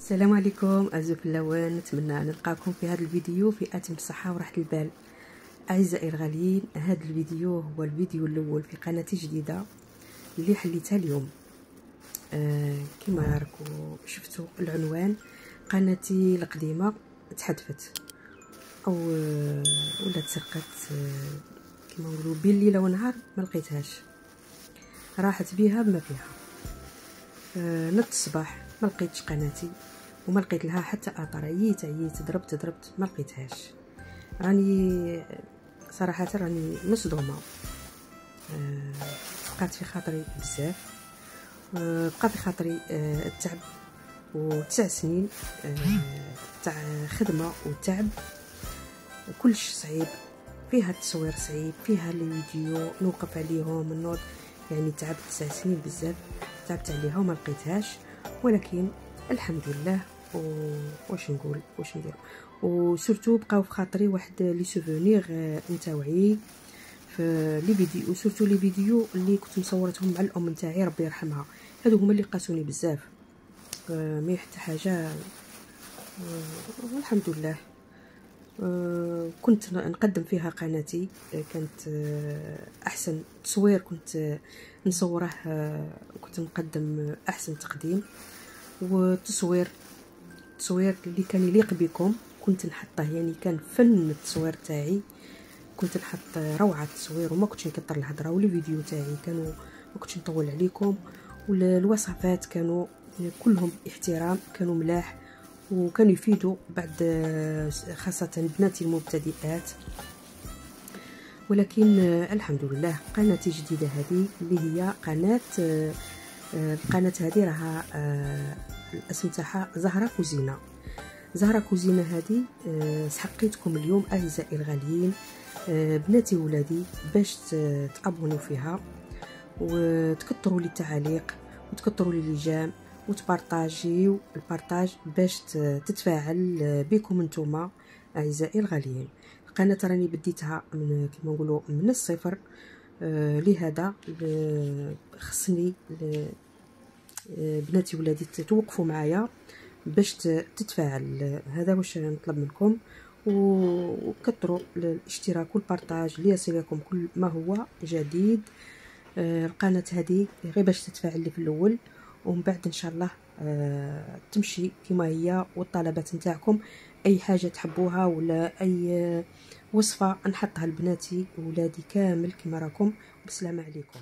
السلام عليكم أعزائي اللوان، نتمنى أن نلقاكم في هذا الفيديو في أتم الصحة وراحة البال. أعزائي الغاليين، هذا الفيديو هو الفيديو الأول في قناتي الجديدة اللي حليتها اليوم. كما راكم شفتوا العنوان، قناتي القديمة تحذفت أو ولا تسرقت، كما نقولوا بين ليلة ونهار ما لقيتهاش، راحت بها بما فيها. نضت الصباح ما لقيتش قناتي وما لقيت لها حتى اثر. عييت ضربت ما لقيتهاش. راني صراحه راني مصدومه. بقات في خاطري بزاف، بقى في خاطري التعب و9 سنين تاع خدمه وتعب، كلش صعيب فيها. التصوير صعيب فيها، الفيديو نوقف عليهم النوض، يعني تعبت 9 سنين بزاف، تعبت عليها وما لقيتهاش. ولكن الحمد لله. واش نقول واش ندير، وسورتو بقاو في خاطري واحد لي سوفونير نتاوعي في لي فيديو، سورتو لي فيديو اللي كنت مصورتهم مع الام نتاعي ربي يرحمها. هادو هما اللي قاسوني بزاف، ما حتى حاجه. والحمد لله. كنت نقدم فيها قناتي، كانت احسن تصوير كنت نصوره، كنت نقدم احسن تقديم والتصوير اللي كان يليق بكم كنت نحطه، يعني كان فن التصوير تاعي، كنت نحط روعه التصوير وما كنتش نكثر الهضره. ولي فيديو تاعي كانوا ما كنتش نطول عليكم، والوصفات كانوا كلهم احترام، كانوا ملاح وكانوا يفيدوا بعد، خاصه بناتي المبتدئات. ولكن الحمد لله قناتي الجديده هذه اللي هي قناه، القناه هذه راها الاسم تاعها زهرة كوزينة. زهرة كوزينة هذه سحقيتكم اليوم اعزائي الغاليين، بناتي ولادي، باش تابونوا فيها وتكثروا لي التعاليق وتكثروا لي اللجام وتبارطاجيو البارطاج باش تتفاعل بكم نتوما اعزائي الغاليين. القناه راني بديتها من كما نقولوا من الصفر، لهذا خصني بناتي ولادي توقفوا معايا باش تتفاعل. هذا واش نطلب منكم، وكثروا الاشتراك والبارطاج ليصلكم كل ما هو جديد. القناه هذه غير باش تتفاعل لي في الاول، ومن بعد ان شاء الله تمشي كما هي، والطلبات نتاعكم اي حاجه تحبوها ولا اي وصفه نحطها لبناتي وولادي كامل كما راكم. بسلامه عليكم.